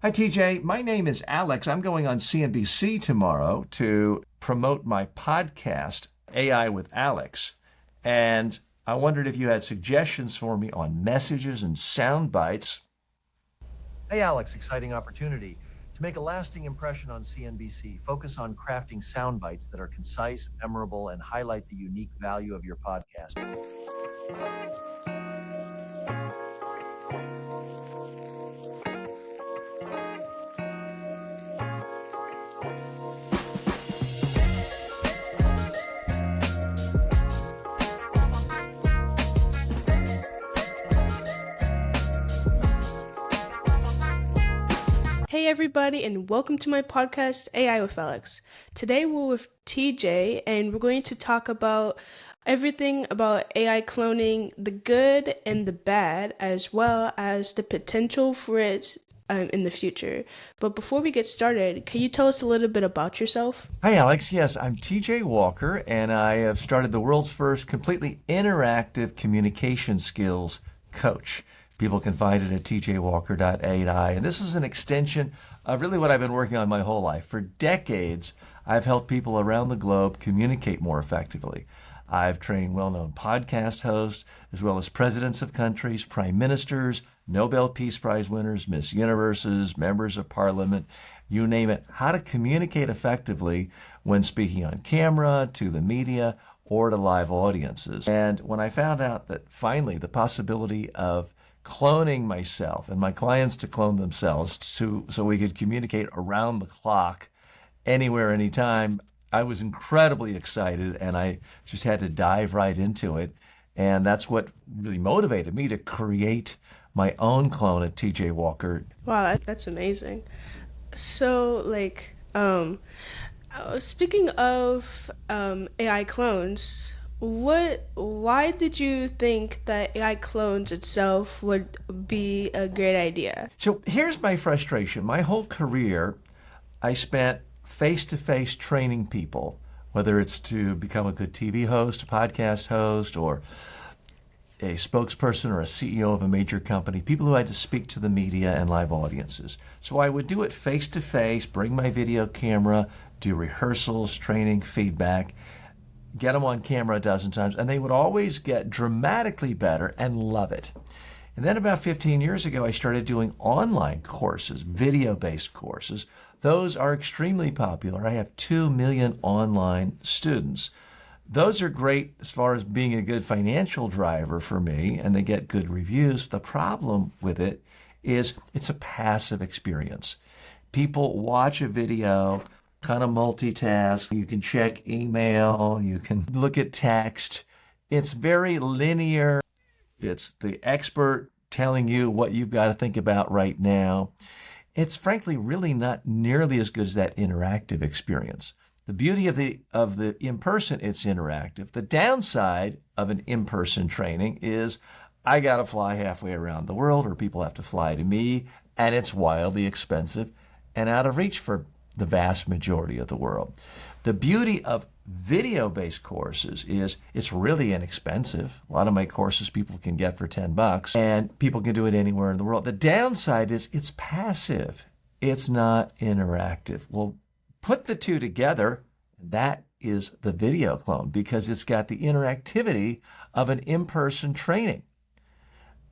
Hi, TJ. My name is Alex. I'm going on CNBC tomorrow to promote my podcast, AI with Alex. And I wondered if you had suggestions for me on messages and sound bites. Hey Alex, exciting opportunity. To make a lasting impression on CNBC, focus on crafting sound bites that are concise, memorable, and highlight the unique value of your podcast. Hey everybody, and welcome to my podcast, AI with Alex. Today we're with TJ, and we're going to talk about everything about AI cloning, the good and the bad, as well as the potential for it in the future. But before we get started, can you tell us a little bit about yourself? Hi, Alex. Yes, I'm TJ Walker, and I have started the world's first completely interactive communication skills coach. People can find it at tjwalker.ai. And this is an extension of really what I've been working on my whole life. For decades, I've helped people around the globe communicate more effectively. I've trained well-known podcast hosts, as well as presidents of countries, prime ministers, Nobel Peace Prize winners, Miss Universes, members of parliament, you name it, how to communicate effectively when speaking on camera, to the media, or to live audiences. And when I found out that finally the possibility of cloning myself and my clients to clone themselves so we could communicate around the clock, anywhere, anytime, I was incredibly excited, and I just had to dive right into it. And that's what really motivated me to create my own clone at TJ Walker. Wow, that's amazing. So, speaking of AI clones, why did you think that AI clones itself would be a great idea? So here's my frustration. My whole career, I spent face-to-face training people, whether it's to become a good TV host, a podcast host, or a spokesperson or a CEO of a major company, people who had to speak to the media and live audiences. So I would do it face-to-face, bring my video camera, do rehearsals, training, feedback, get them on camera a dozen times, and they would always get dramatically better and love it. And then about 15 years ago, I started doing online courses, video-based courses. Those are extremely popular. I have 2 million online students. Those are great as far as being a good financial driver for me, and they get good reviews. The problem with it is it's a passive experience. People watch a video, kind of multitask. You can check email, you can look at text. It's very linear. It's the expert telling you what you've got to think about right now. It's frankly really not nearly as good as that interactive experience. The beauty of the in-person, it's interactive. The downside of an in-person training is I got to fly halfway around the world, or people have to fly to me, and it's wildly expensive and out of reach for the vast majority of the world. The beauty of video-based courses is it's really inexpensive. A lot of my courses people can get for $10, and people can do it anywhere in the world. The downside is it's passive. It's not interactive. Well, put the two together, that is the video clone, because it's got the interactivity of an in-person training.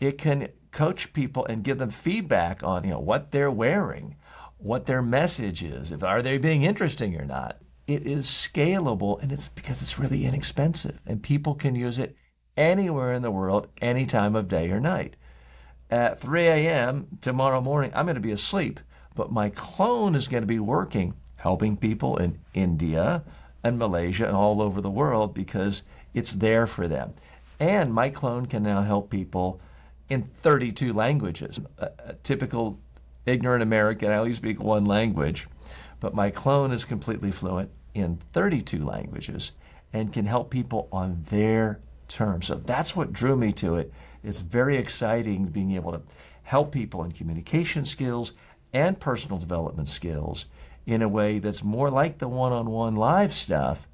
It can coach people and give them feedback on what they're wearing, what their message is, are they being interesting or not. It is scalable, and it's because it's really inexpensive, and people can use it anywhere in the world, any time of day or night. At 3 a.m. tomorrow morning, I'm going to be asleep, but my clone is going to be working, helping people in India and Malaysia and all over the world, because it's there for them. And my clone can now help people in 32 languages. A typical ignorant American, I only speak one language, but my clone is completely fluent in 32 languages and can help people on their terms. So that's what drew me to it. It's very exciting being able to help people in communication skills and personal development skills in a way that's more like the one-on-one live stuff,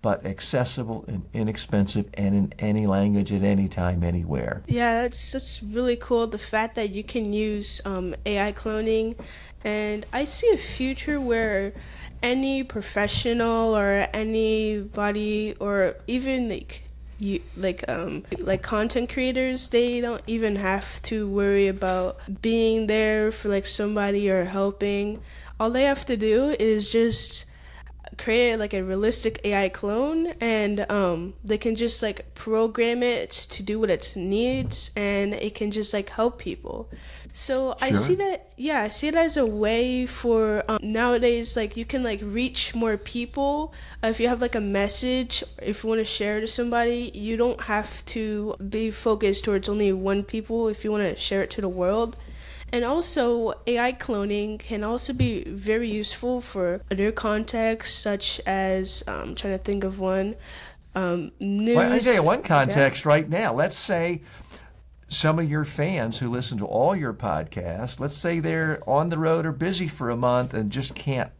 but accessible and inexpensive and in any language at any time, anywhere. Yeah, that's really cool. The fact that you can use AI cloning, and I see a future where any professional or anybody or even like content creators, they don't even have to worry about being there for like somebody or helping. All they have to do is just create like a realistic AI clone, and they can just like program it to do what it needs, and it can just like help people. So I see Sure. that, yeah, I see it as a way for nowadays, like you can like reach more people. If you have like a message, if you want to share to somebody, you don't have to be focused towards only one people if you want to share it to the world. And also, AI cloning can also be very useful for other contexts, such as, trying to think of one, Well, I tell news. you one Yeah. context right now. Let's say some of your fans who listen to all your podcasts, let's say they're on the road or busy for a month and just can't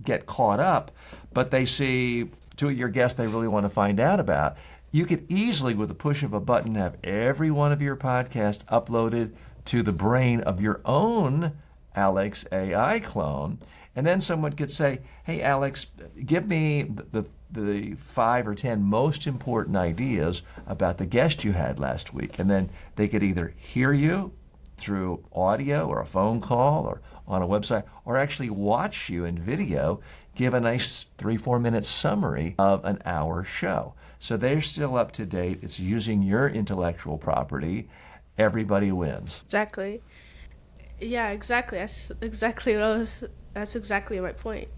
get caught up, but they see two of your guests they really want to find out about. You could easily, with the push of a button, have every one of your podcasts uploaded to the brain of your own Alex AI clone. And then someone could say, hey, Alex, give me the 5 or 10 most important ideas about the guest you had last week. And then they could either hear you through audio or a phone call or on a website, or actually watch you in video give a nice 3-4 minute summary of an hour show. So they're still up to date. It's using your intellectual property. Everybody wins. Exactly. Yeah, exactly. That's exactly what I was. That's exactly my point.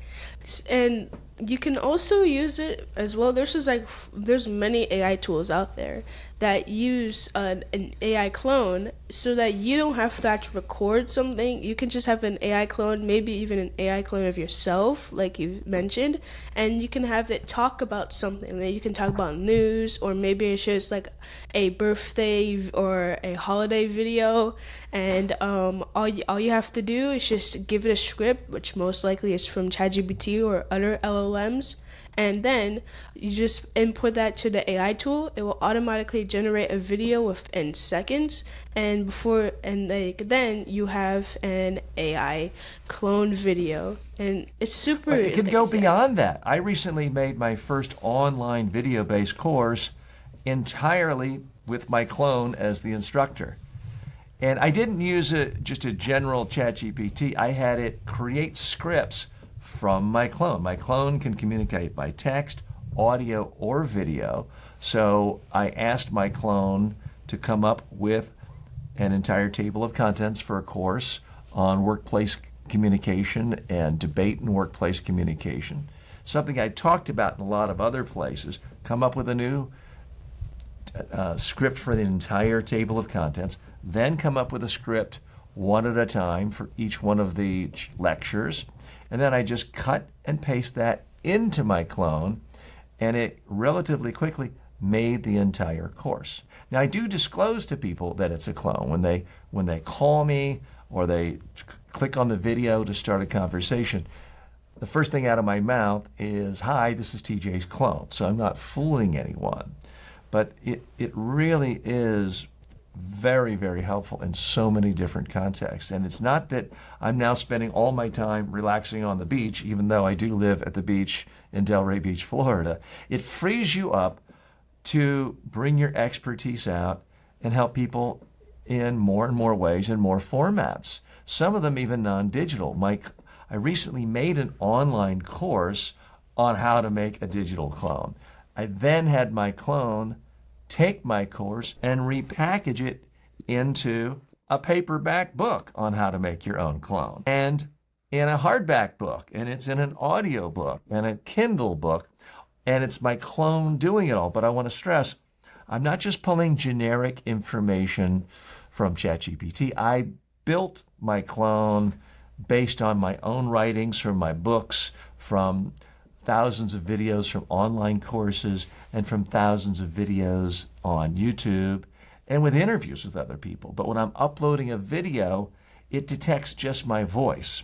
And you can also use it as well. There's many AI tools out there that use an AI clone, so that you don't have to actually record something. You can just have an AI clone, maybe even an AI clone of yourself, like you mentioned, and you can have it talk about something. Maybe you can talk about news, or maybe it's just like a birthday or a holiday video, and all you have to do is just give it a script, which most likely is from ChatGPT or other LLMs, and then you just input that to the AI tool. It will automatically generate a video within seconds, and then you have an AI clone video, and it's super. But it can go beyond that. I recently made my first online video-based course entirely with my clone as the instructor. And I didn't use just a general ChatGPT. I had it create scripts from my clone. My clone can communicate by text, audio, or video. So I asked my clone to come up with an entire table of contents for a course on workplace communication and debate in workplace communication. Something I talked about in a lot of other places. Come up with a new script for the entire table of contents, then come up with a script one at a time for each one of the lectures, and then I just cut and paste that into my clone, and it relatively quickly made the entire course. Now I do disclose to people that it's a clone when they call me or they click on the video to start a conversation. The first thing out of my mouth is, "Hi, this is TJ's clone." So I'm not fooling anyone. But it really is very, very helpful in so many different contexts. And it's not that I'm now spending all my time relaxing on the beach, even though I do live at the beach in Delray Beach, Florida. It frees you up to bring your expertise out and help people in more and more ways and more formats. Some of them even non-digital. I recently made an online course on how to make a digital clone. I then had my clone take my course and repackage it into a paperback book on how to make your own clone, and in a hardback book, and it's in an audio book and a Kindle book, and it's my clone doing it all. But I want to stress, I'm not just pulling generic information from ChatGPT. I built my clone based on my own writings from my books, from thousands of videos from online courses, and from thousands of videos on YouTube, and with interviews with other people. But when I'm uploading a video, it detects just my voice.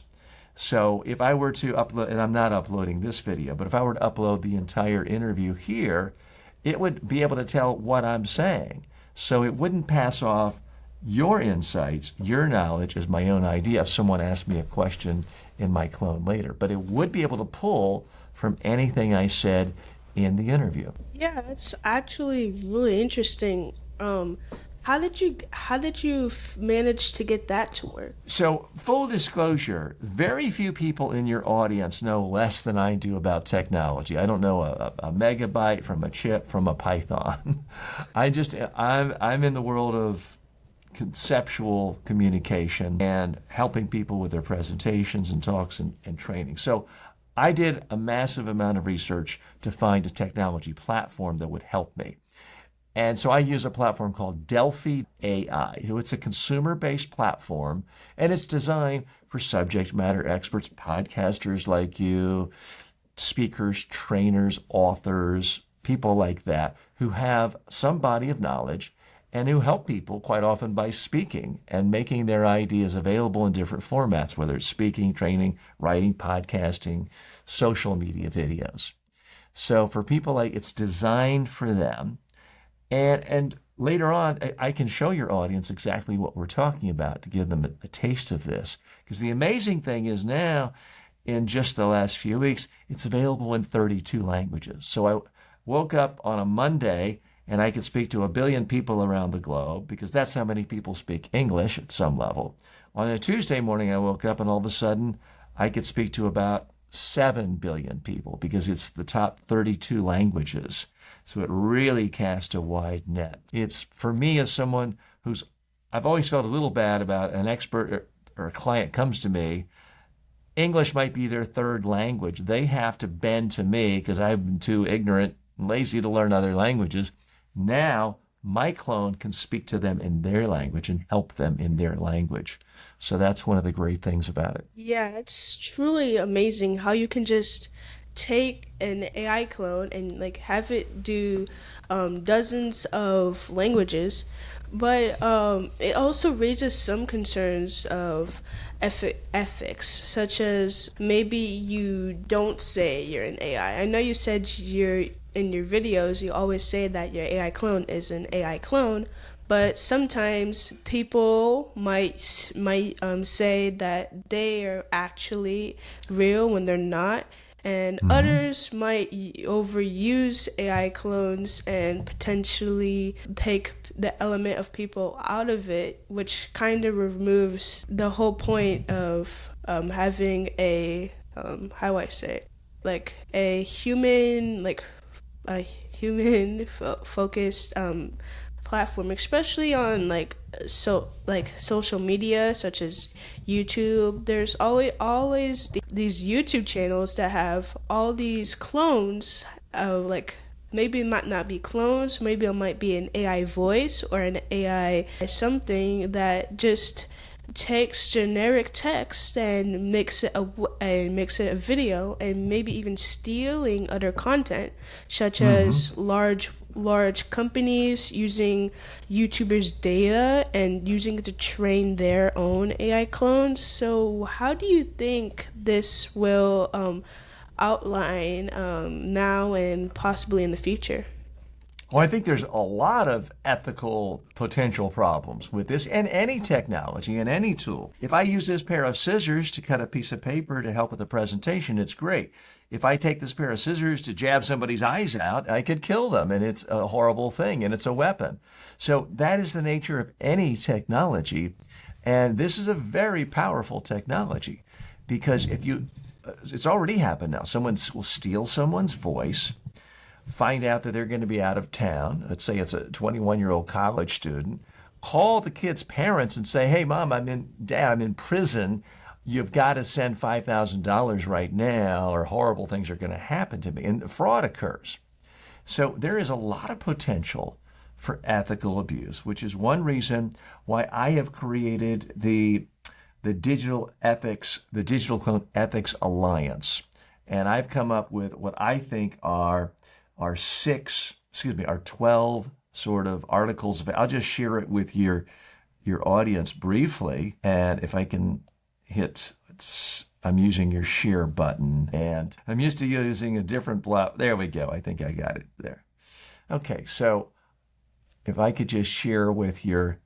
So if I were to upload, and I'm not uploading this video, but if I were to upload the entire interview here, it would be able to tell what I'm saying. So it wouldn't pass off your insights, your knowledge as my own idea if someone asked me a question in my clone later. But it would be able to pull from anything I said in the interview. Yeah, it's actually really interesting. How did you manage to get that to work? So, full disclosure, very few people in your audience know less than I do about technology. I don't know a megabyte from a chip from a Python. I'm in the world of conceptual communication and helping people with their presentations and talks and training. So I did a massive amount of research to find a technology platform that would help me. And so I use a platform called Delphi AI. It's a consumer-based platform, and it's designed for subject matter experts, podcasters like you, speakers, trainers, authors, people like that, who have some body of knowledge and who help people quite often by speaking and making their ideas available in different formats, whether it's speaking, training, writing, podcasting, social media videos. So for people like, it's designed for them. And later on, I can show your audience exactly what we're talking about to give them a taste of this. Because the amazing thing is now, in just the last few weeks, it's available in 32 languages. So I woke up on a Monday and I could speak to 1 billion people around the globe, because that's how many people speak English at some level. On a Tuesday morning, I woke up and all of a sudden I could speak to about 7 billion people, because it's the top 32 languages. So it really cast a wide net. It's, for me, as someone I've always felt a little bad about an expert or a client comes to me, English might be their third language. They have to bend to me because I've been too ignorant and lazy to learn other languages. Now, my clone can speak to them in their language and help them in their language. So that's one of the great things about it. Yeah, it's truly amazing how you can just take an AI clone and like have it do dozens of languages, but it also raises some concerns of ethics, such as maybe you don't say you're an AI. I know you said in your videos you always say that your AI clone is an AI clone, but sometimes people might say that they are actually real when they're not. And others might overuse AI clones and potentially take the element of people out of it, which kind of removes the whole point of having a how do I say it? Like a human focused platform, especially on social media such as YouTube. There's always these YouTube channels that have all these clones of maybe it might not be clones, maybe it might be an AI voice or an AI something that just takes generic text and makes it a video, and maybe even stealing other content, such as large companies using YouTubers' data and using it to train their own AI clones. So how do you think this will outline now and possibly in the future? Well, I think there's a lot of ethical potential problems with this and any technology and any tool. If I use this pair of scissors to cut a piece of paper to help with a presentation, it's great. If I take this pair of scissors to jab somebody's eyes out, I could kill them, and it's a horrible thing, and it's a weapon. So that is the nature of any technology, and this is a very powerful technology, because it's already happened now. Someone will steal someone's voice, find out that they're going to be out of town. Let's say it's a 21-year-old college student. Call the kid's parents and say, hey, Mom, Dad, I'm in prison. You've got to send $5,000 right now, or horrible things are going to happen to me. And fraud occurs. So there is a lot of potential for ethical abuse, which is one reason why I have created the Digital Clone Ethics Alliance. And I've come up with what I think are 12 sort of articles. I'll just share it with your audience briefly. And if I can hit I'm using your share button, and I'm used to using a different block. There we go. I think I got it there. Okay, so if I could just share with your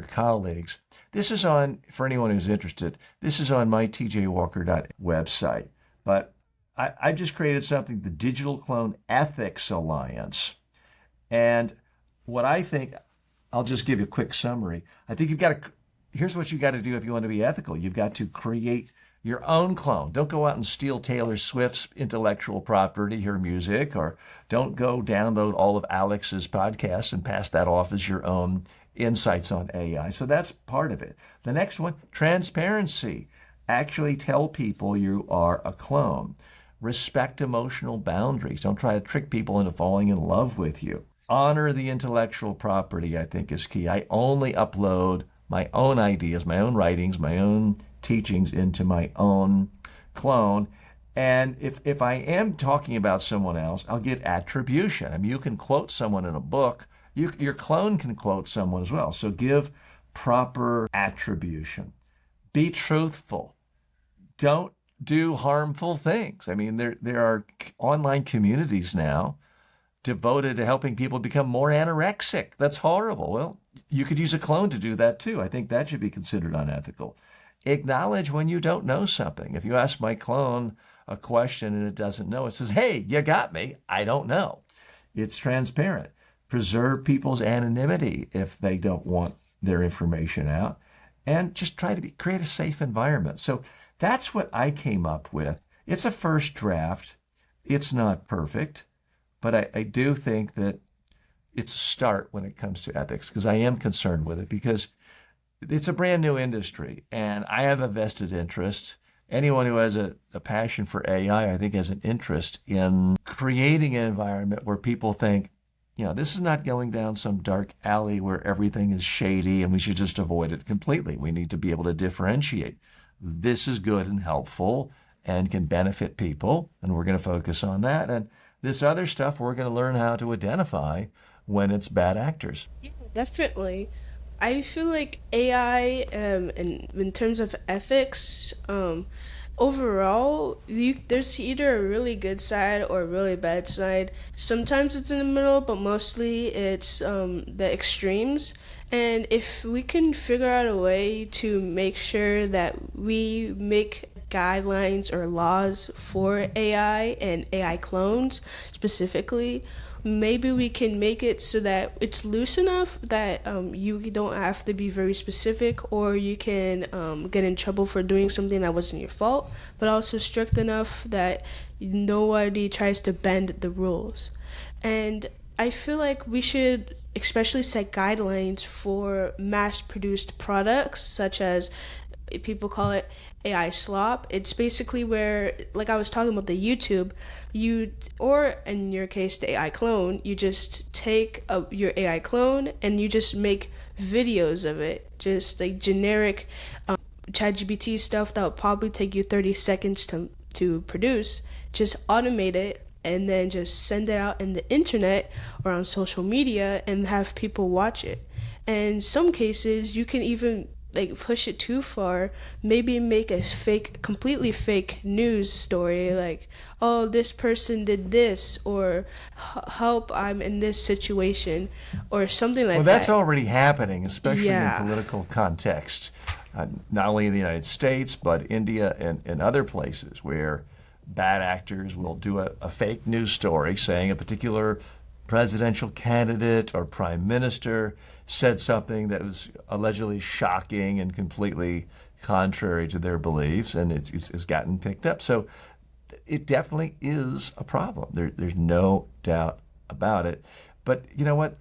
colleagues, this is on, for anyone who's interested, this is on my tjwalker.website. But I just created something, the Digital Clone Ethics Alliance. And what I think, I'll just give you a quick summary. I think here's what you got to do if you want to be ethical. You've got to create your own clone. Don't go out and steal Taylor Swift's intellectual property, her music, or don't go download all of Alex's podcasts and pass that off as your own insights on AI. So that's part of it. The next one, transparency. Actually tell people you are a clone. Respect emotional boundaries. Don't try to trick people into falling in love with you. Honor the intellectual property, I think, is key. I only upload my own ideas, my own writings, my own teachings into my own clone. And if I am talking about someone else, I'll give attribution. I mean, you can quote someone in a book. Your clone can quote someone as well. So give proper attribution. Be truthful. Don't do harmful things. I mean, there are online communities now devoted to helping people become more anorexic. That's horrible. Well, you could use a clone to do that too. I think that should be considered unethical. Acknowledge when you don't know something. If you ask my clone a question and it doesn't know, it says, hey, you got me. I don't know. It's transparent. Preserve people's anonymity if they don't want their information out, and just try to create a safe environment. So that's what I came up with. It's a first draft. It's not perfect, but I do think that it's a start when it comes to ethics, because I am concerned with it, because it's a brand new industry and I have a vested interest. Anyone who has a passion for AI, I think, has an interest in creating an environment where people think, this is not going down some dark alley where everything is shady and we should just avoid it completely. We need to be able to differentiate. This is good and helpful and can benefit people, and we're going to focus on that. And this other stuff, we're going to learn how to identify when it's bad actors. Yeah, definitely. I feel like AI, in terms of ethics, overall, there's either a really good side or a really bad side. Sometimes it's in the middle, but mostly it's the extremes. And if we can figure out a way to make sure that we make guidelines or laws for AI and AI clones specifically, maybe we can make it so that it's loose enough that you don't have to be very specific, or you can get in trouble for doing something that wasn't your fault, but also strict enough that nobody tries to bend the rules. And I feel like we should especially set guidelines for mass-produced products, such as, people call it AI slop. It's basically where, like I was talking about the YouTube, or in your case, the AI clone, you just take your AI clone and you just make videos of it, just like generic ChatGPT stuff that would probably take you 30 seconds to produce. Just automate it and then just send it out in the internet or on social media and have people watch it. And in some cases, you can even push it too far, maybe make a completely fake news story, like, oh, this person did this, or help, I'm in this situation, or something like that. Well, that's already happening, especially in political context, not only in the United States, but India and other places, where bad actors will do a fake news story saying a particular presidential candidate or prime minister said something that was allegedly shocking and completely contrary to their beliefs, and it's gotten picked up. So it definitely is a problem. There's no doubt about it. But you know what?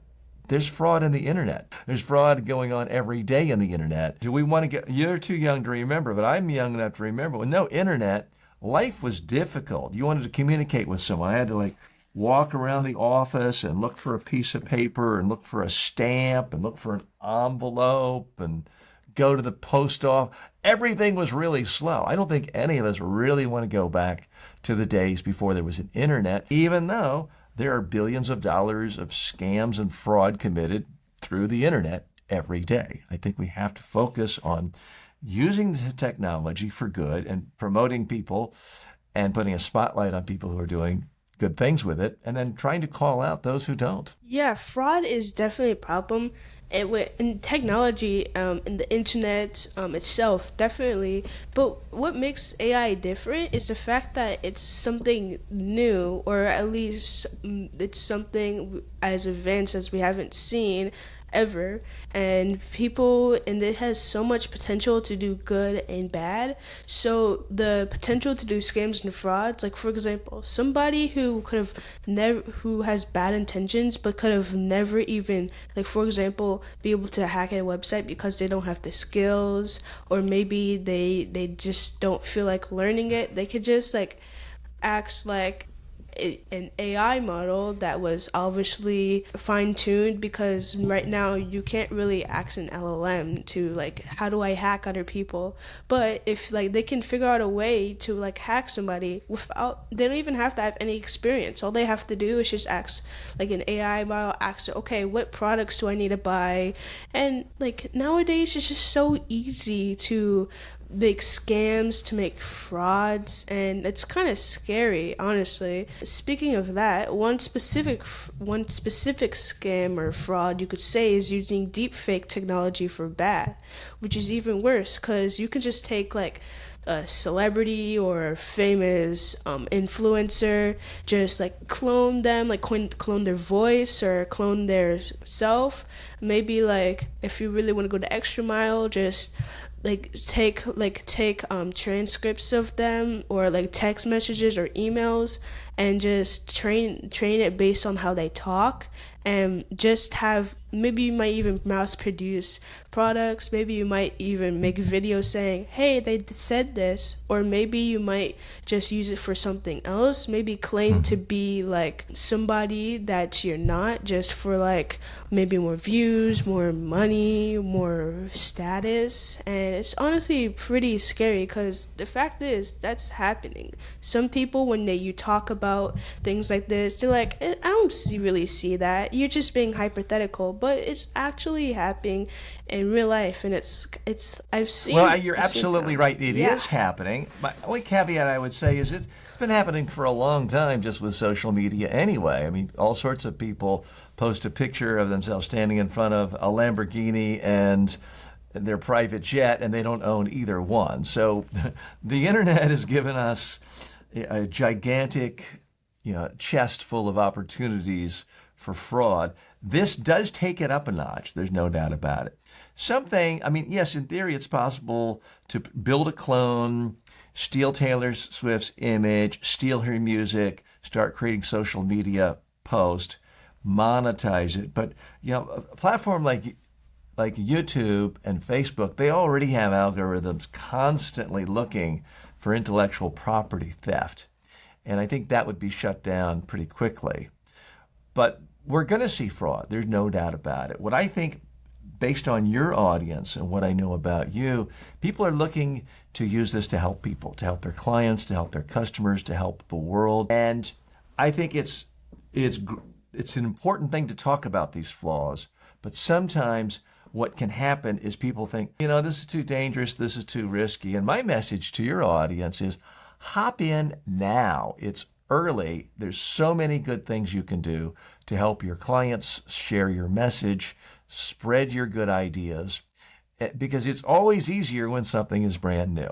There's fraud in the internet. There's fraud going on every day in the internet. Do we want to you're too young to remember, but I'm young enough to remember. With no internet, life was difficult. You wanted to communicate with someone. I had to walk around the office and look for a piece of paper and look for a stamp and look for an envelope and go to the post office. Everything was really slow. I don't think any of us really want to go back to the days before there was an internet, even though there are billions of dollars of scams and fraud committed through the internet every day. I think we have to focus on using the technology for good and promoting people and putting a spotlight on people who are doing good things with it, and then trying to call out those who don't. Yeah, fraud is definitely a problem. And with in technology, in the internet itself, definitely. But what makes AI different is the fact that it's something new, or at least it's something as advanced as we haven't seen ever, and it has so much potential to do good and bad. So the potential to do scams and frauds, like for example, somebody who could have never who has bad intentions but could have never even, like for example, be able to hack a website because they don't have the skills, or maybe they just don't feel like learning it. They could just like acts like an AI model that was obviously fine tuned, because right now you can't really ask an LLM to like, how do I hack other people? But if like they can figure out a way to like hack somebody without, they don't even have to have any experience. All they have to do is just ask like an AI model, ask it, okay, what products do I need to buy? And like nowadays it's just so easy to make scams, to make frauds, and it's kind of scary, honestly. Speaking of that, one specific scam or fraud you could say is using deepfake technology for bad, which is even worse because you can just take like a celebrity or a famous influencer, just like clone them, like clone their voice or clone their self. Maybe like if you really want to go the extra mile, just take transcripts of them, or like text messages or emails, and just train it based on how they talk, and just have, maybe you might even mass produce products, maybe you might even make videos saying, hey, they said this, or maybe you might just use it for something else, maybe claim to be like somebody that you're not, just for like maybe more views, more money, more status. And it's honestly pretty scary because the fact is that's happening. Some people, when you talk about things like this, they're like, I don't really see that, you're just being hypothetical, but it's actually happening in real life, and it's I've seen. Well, you're I've seen absolutely some. right. It Yeah. is happening. My only caveat I would say is it's been happening for a long time just with social media anyway. I mean, all sorts of people post a picture of themselves standing in front of a Lamborghini and their private jet, and they don't own either one. So the internet has given us a gigantic, chest full of opportunities for fraud. This does take it up a notch. There's no doubt about it. Yes, in theory, it's possible to build a clone, steal Taylor Swift's image, steal her music, start creating social media posts, monetize it. But, a platform like YouTube and Facebook, they already have algorithms constantly looking for intellectual property theft. And I think that would be shut down pretty quickly. But we're going to see fraud. There's no doubt about it. What I think, based on your audience and what I know about you, people are looking to use this to help people, to help their clients, to help their customers, to help the world. And I think it's an important thing to talk about these flaws. But sometimes what can happen is people think, this is too dangerous, this is too risky. And my message to your audience is hop in now. It's early. There's so many good things you can do to help your clients share your message, spread your good ideas, because it's always easier when something is brand new.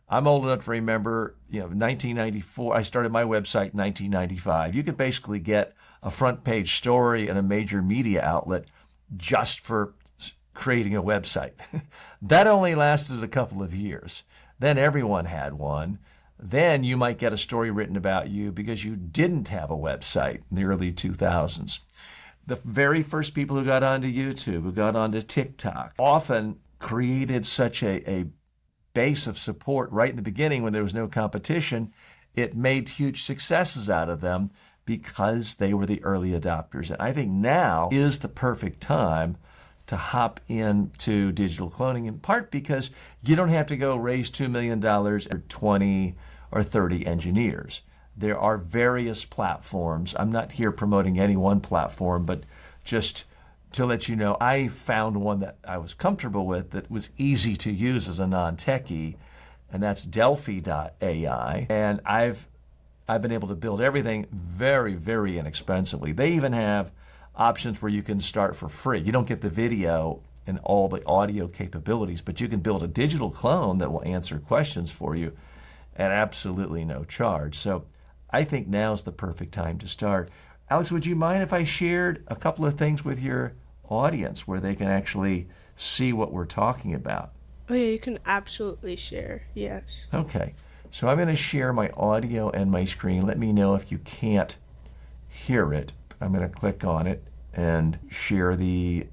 I'm old enough to remember, 1994, I started my website in 1995. You could basically get a front page story in a major media outlet just for creating a website. That only lasted a couple of years. Then everyone had one. Then you might get a story written about you because you didn't have a website in the early 2000s. The very first people who got onto YouTube, who got onto TikTok, often created such a base of support right in the beginning when there was no competition. It made huge successes out of them because they were the early adopters. And I think now is the perfect time to hop into digital cloning, in part because you don't have to go raise $2 million or 20 or 30 engineers. There are various platforms. I'm not here promoting any one platform, but just to let you know, I found one that I was comfortable with that was easy to use as a non-techie, and that's Delphi.ai. And I've been able to build everything very, very inexpensively. They even have options where you can start for free. You don't get the video and all the audio capabilities, but you can build a digital clone that will answer questions for you at absolutely no charge. So I think now's the perfect time to start. Alex, would you mind if I shared a couple of things with your audience where they can actually see what we're talking about? Oh yeah, you can absolutely share. Yes. Okay, so I'm going to share my audio and my screen. Let me know if you can't hear it. I'm going to click on it and share the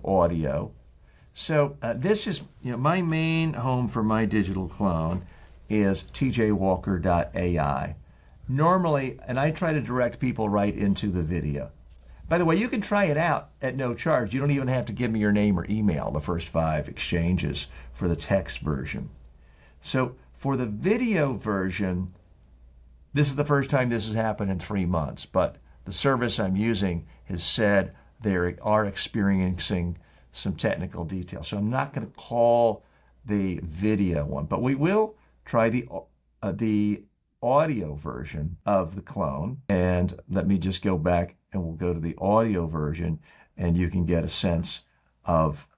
audio. So this is, my main home for my digital clone is tjwalker.ai. Normally, and I try to direct people right into the video. By the way, you can try it out at no charge. You don't even have to give me your name or email, the first 5 exchanges for the text version. So for the video version, this is the first time this has happened in 3 months, but the service I'm using has said they are experiencing some technical details. So I'm not going to call the video one, but we will try the audio version of the clone. And let me just go back and we'll go to the audio version and you can get a sense of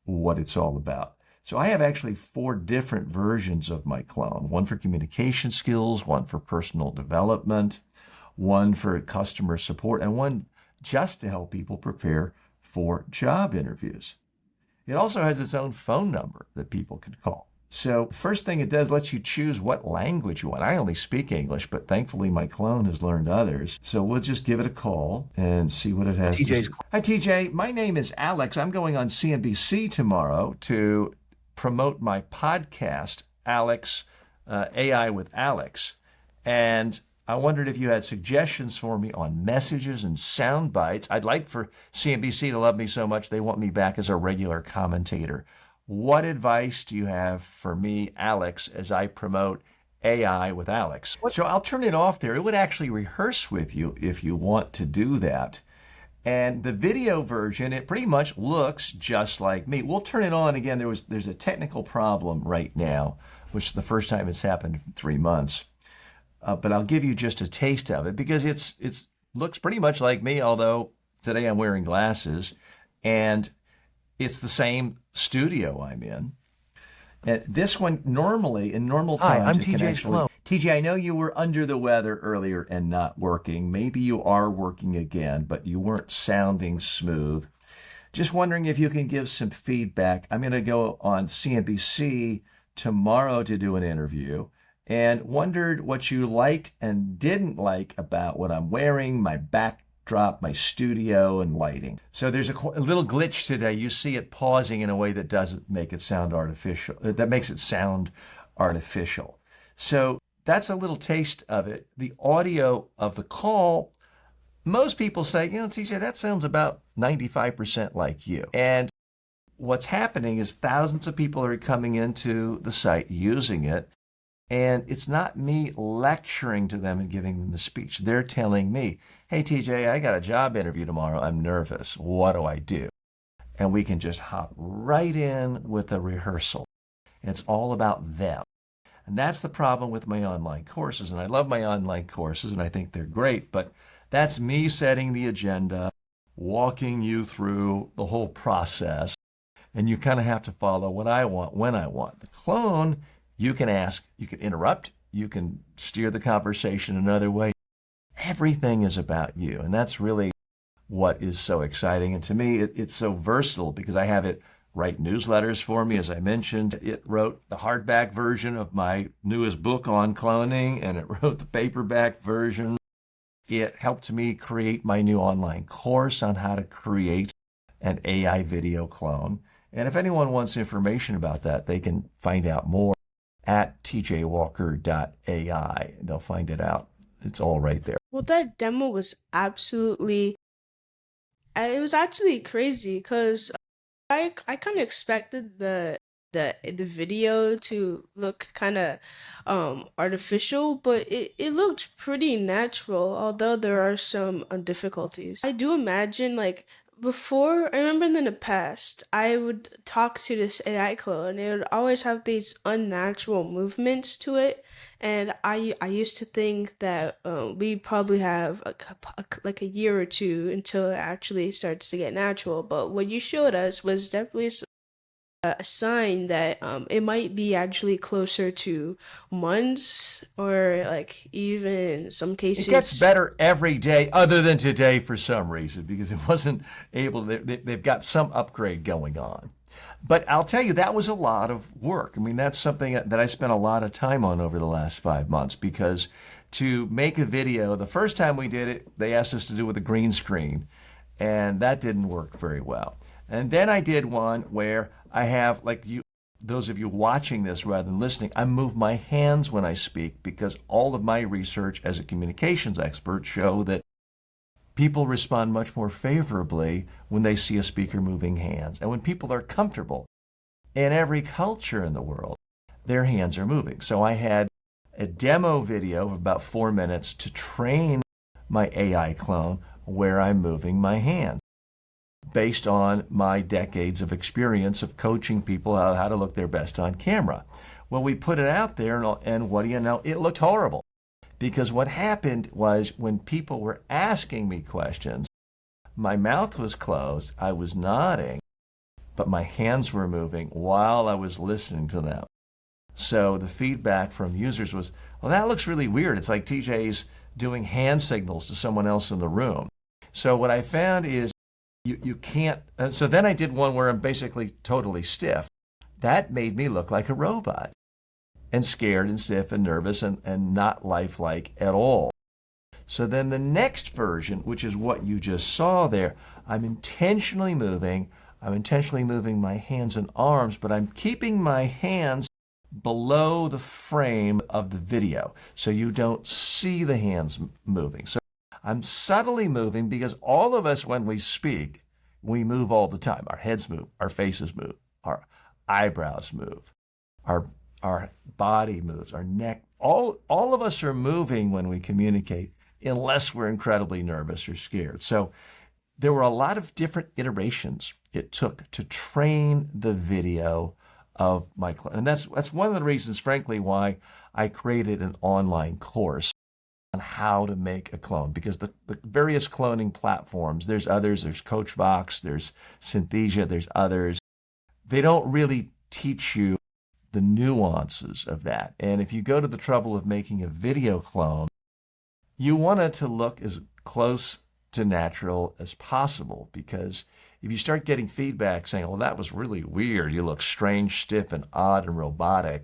what it's all about. So I have actually 4 different versions of my clone, one for communication skills, one for personal development, one for customer support, and one just to help people prepare for job interviews. It also has its own phone number that people can call. So first thing it does, lets you choose what language you want. I only speak English, but thankfully my clone has learned others. So we'll just give it a call and see what it has to say. Hi, TJ. My name is Alex. I'm going on CNBC tomorrow to promote my podcast, Alex, AI with Alex. And I wondered if you had suggestions for me on messages and sound bites. I'd like for CNBC to love me so much they want me back as a regular commentator. What advice do you have for me, Alex, as I promote AI with Alex? So I'll turn it off there. It would actually rehearse with you if you want to do that. And the video version, it pretty much looks just like me. We'll turn it on again. There's a technical problem right now, which is the first time it's happened in 3 months. But I'll give you just a taste of it because it's looks pretty much like me, although today I'm wearing glasses. And it's the same studio I'm in. And this one, normally, in normal times, Hi, I'm it can TJ's actually... clone. TJ, I know you were under the weather earlier and not working. Maybe you are working again, but you weren't sounding smooth. Just wondering if you can give some feedback. I'm going to go on CNBC tomorrow to do an interview and wondered what you liked and didn't like about what I'm wearing, my backdrop, my studio, and lighting. So there's a little glitch today. You see it pausing in a way that doesn't make it sound artificial. That makes it sound artificial. So that's a little taste of it. The audio of the call, most people say, TJ, that sounds about 95% like you. And what's happening is thousands of people are coming into the site using it. And it's not me lecturing to them and giving them the speech. They're telling me, hey, TJ, I got a job interview tomorrow. I'm nervous. What do I do? And we can just hop right in with a rehearsal. And it's all about them. And that's the problem with my online courses. And I love my online courses, and I think they're great. But that's me setting the agenda, walking you through the whole process. And you kind of have to follow what I want when I want. The clone, you can ask, you can interrupt, you can steer the conversation another way. Everything is about you. And that's really what is so exciting. And to me, it's so versatile because I have it write newsletters for me. As I mentioned, it wrote the hardback version of my newest book on cloning, and it wrote the paperback version. It helped me create my new online course on how to create an AI video clone. And if anyone wants information about that, they can find out more at tjwalker.ai. They'll find it out. It's all right there. Well, that demo was absolutely, it was actually crazy because I kind of expected the video to look kind of artificial, but it looked pretty natural, although there are some difficulties. I do imagine like Before, I remember in the past, I would talk to this AI clone, and it would always have these unnatural movements to it. And I used to think that we probably have like a year or two until it actually starts to get natural. But what you showed us was definitely a sign that it might be actually closer to months or like even in some It gets cases. better every day, other than today for some reason, because it wasn't able to, they've got some upgrade going on. But I'll tell you, that was a lot of work. I mean, that's something that I spent a lot of time on over the last 5 months, because to make a video, the first time we did it, they asked us to do it with a green screen, and that didn't work very well. And then I did one where I have, like you, those of you watching this rather than listening, I move my hands when I speak, because all of my research as a communications expert show that people respond much more favorably when they see a speaker moving hands. And when people are comfortable, in every culture in the world, their hands are moving. So I had a demo video of about 4 minutes to train my AI clone where I'm moving my hands, based on my decades of experience of coaching people how to look their best on camera. Well, we put it out there, and what do you know? It looked horrible. Because what happened was, when people were asking me questions, my mouth was closed, I was nodding, but my hands were moving while I was listening to them. So the feedback from users was, well, that looks really weird. It's like TJ's doing hand signals to someone else in the room. So what I found is, you can't. So then I did one where I'm basically totally stiff. That made me look like a robot, and scared and stiff and nervous and not lifelike at all. So then the next version, which is what you just saw there, I'm intentionally moving my hands and arms, but I'm keeping my hands below the frame of the video, so you don't see the hands moving. So I'm subtly moving, because all of us, when we speak, we move all the time. Our heads move, our faces move, our eyebrows move, our body moves, our neck. All of us are moving when we communicate, unless we're incredibly nervous or scared. So there were a lot of different iterations it took to train the video of my clone. And that's one of the reasons, frankly, why I created an online course on how to make a clone, because the various cloning platforms, there's others, there's Coachbox, there's Synthesia, there's others. They don't really teach you the nuances of that. And if you go to the trouble of making a video clone, you want it to look as close to natural as possible, because if you start getting feedback saying, well, that was really weird, you look strange, stiff, and odd and robotic,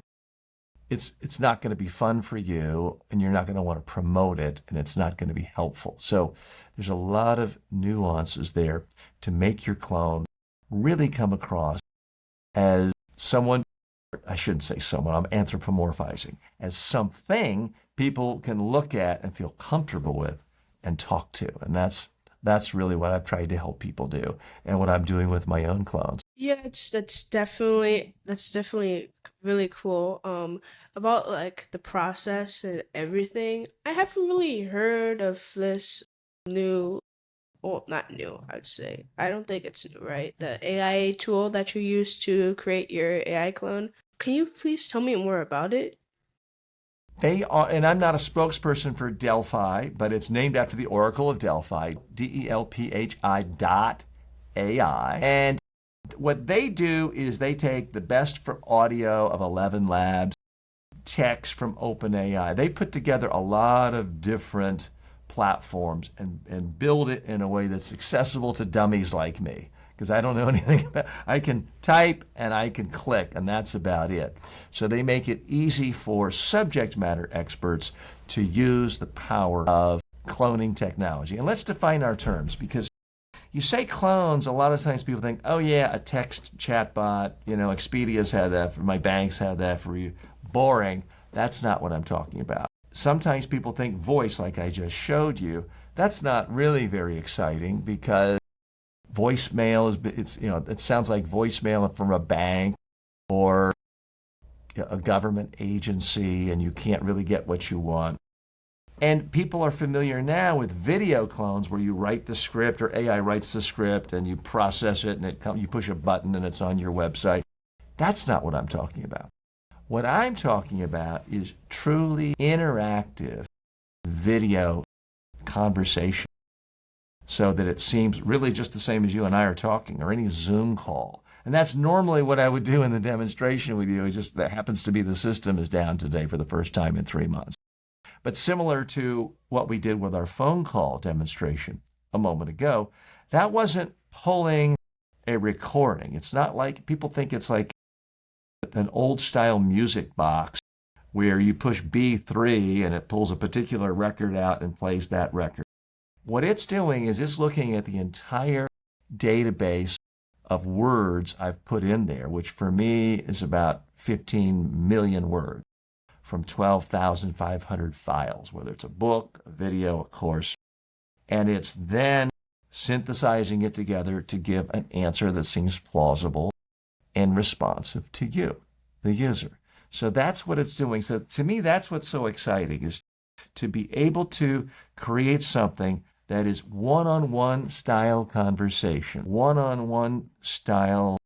it's not going to be fun for you, and you're not going to want to promote it, and it's not going to be helpful. So there's a lot of nuances there to make your clone really come across as someone, I shouldn't say someone, I'm anthropomorphizing, as something people can look at and feel comfortable with and talk to. And that's really what I've tried to help people do, and what I'm doing with my own clones. Yeah, that's definitely really cool. About like the process and everything. I haven't really heard of this new, well, not new, I'd say. I don't think it's new, right? The AI tool that you use to create your AI clone. Can you please tell me more about it? They are, and I'm not a spokesperson for Delphi, but it's named after the Oracle of Delphi, DELPHI.ai. And what they do is they take the best from audio of 11 Labs, text from OpenAI. They put together a lot of different platforms and build it in a way that's accessible to dummies like me, because I don't know anything about. I can type and I can click, and that's about it. So they make it easy for subject matter experts to use the power of cloning technology. And let's define our terms, because you say clones, a lot of times people think, oh yeah, a text chatbot, Expedia's had that, my banks had that for you. Boring. That's not what I'm talking about. Sometimes people think voice, like I just showed you. That's not really very exciting, because voicemail it sounds like voicemail from a bank or a government agency, and you can't really get what you want. And people are familiar now with video clones where you write the script or AI writes the script and you process it and you push a button and it's on your website. That's not what I'm talking about. What I'm talking about is truly interactive video conversation so that it seems really just the same as you and I are talking, or any Zoom call. And that's normally what I would do in the demonstration with you. It just that happens to be the system is down today for the first time in 3 months. But similar to what we did with our phone call demonstration a moment ago, that wasn't pulling a recording. It's not like people think it's like an old style music box where you push B3 and it pulls a particular record out and plays that record. What it's doing is it's looking at the entire database of words I've put in there, which for me is about 15 million words from 12,500 files, whether it's a book, a video, a course. And it's then synthesizing it together to give an answer that seems plausible and responsive to you, the user. So that's what it's doing. So to me, that's what's so exciting, is to be able to create something that is one-on-one style conversation, one-on-one style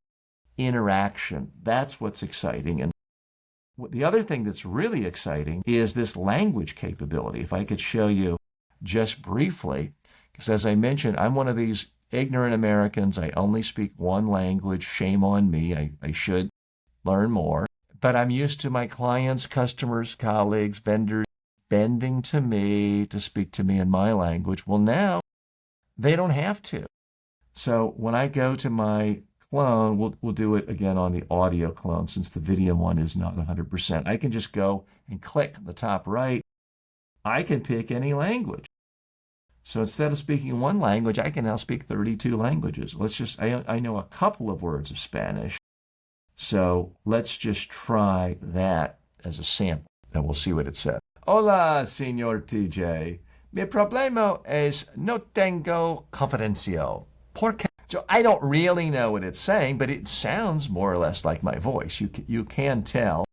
interaction. That's what's exciting. And the other thing that's really exciting is this language capability. If I could show you just briefly, because as I mentioned, I'm one of these ignorant Americans. I only speak one language. Shame on me. I should learn more. But I'm used to my clients, customers, colleagues, vendors bending to me to speak to me in my language. Well, now they don't have to. So when I go to my clone, we'll do it again on the audio clone since the video one is not 100%. I can just go and click the top right. I can pick any language. So instead of speaking one language, I can now speak 32 languages. I know a couple of words of Spanish. So let's just try that as a sample and we'll see what it says. Hola, señor TJ. Mi problema es no tengo confidencial. Porque... So I don't really know what it's saying, but it sounds more or less like my voice. You can tell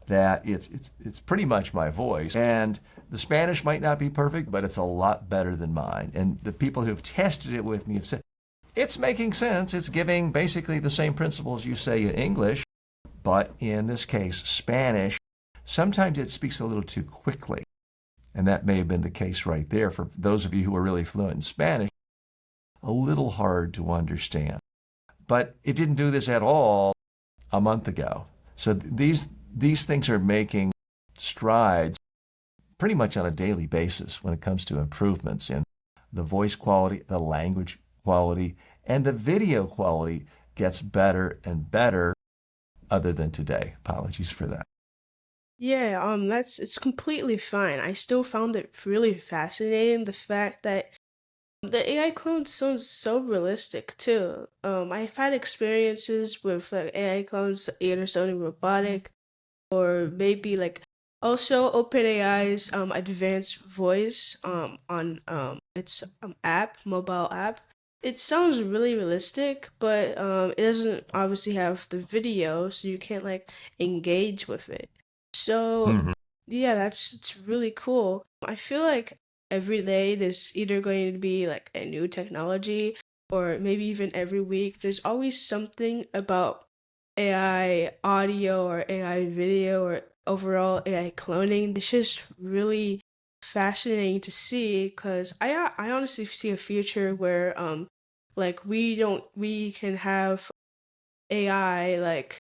that it's pretty much my voice. And the Spanish might not be perfect, but it's a lot better than mine. And the people who've tested it with me have said, it's making sense. It's giving basically the same principles you say in English, but in this case, Spanish. Sometimes it speaks a little too quickly. And that may have been the case right there for those of you who are really fluent in Spanish. A little hard to understand. But it didn't do this at all a month ago. So these things are making strides pretty much on a daily basis when it comes to improvements in the voice quality, the language quality, and the video quality gets better and better other than today. Apologies for that. Yeah, it's completely fine. I still found it really fascinating, the fact that the AI clone sounds so realistic too. I've had experiences with like AI clones either sounding robotic or maybe like also OpenAI's advanced voice on its mobile app. It sounds really realistic, but it doesn't obviously have the video, so you can't like engage with it. So yeah, it's really cool. I feel like every day there's either going to be like a new technology, or maybe even every week there's always something about AI audio or AI video or overall AI cloning. It's just really fascinating to see, because I honestly see a future where like we can have AI, like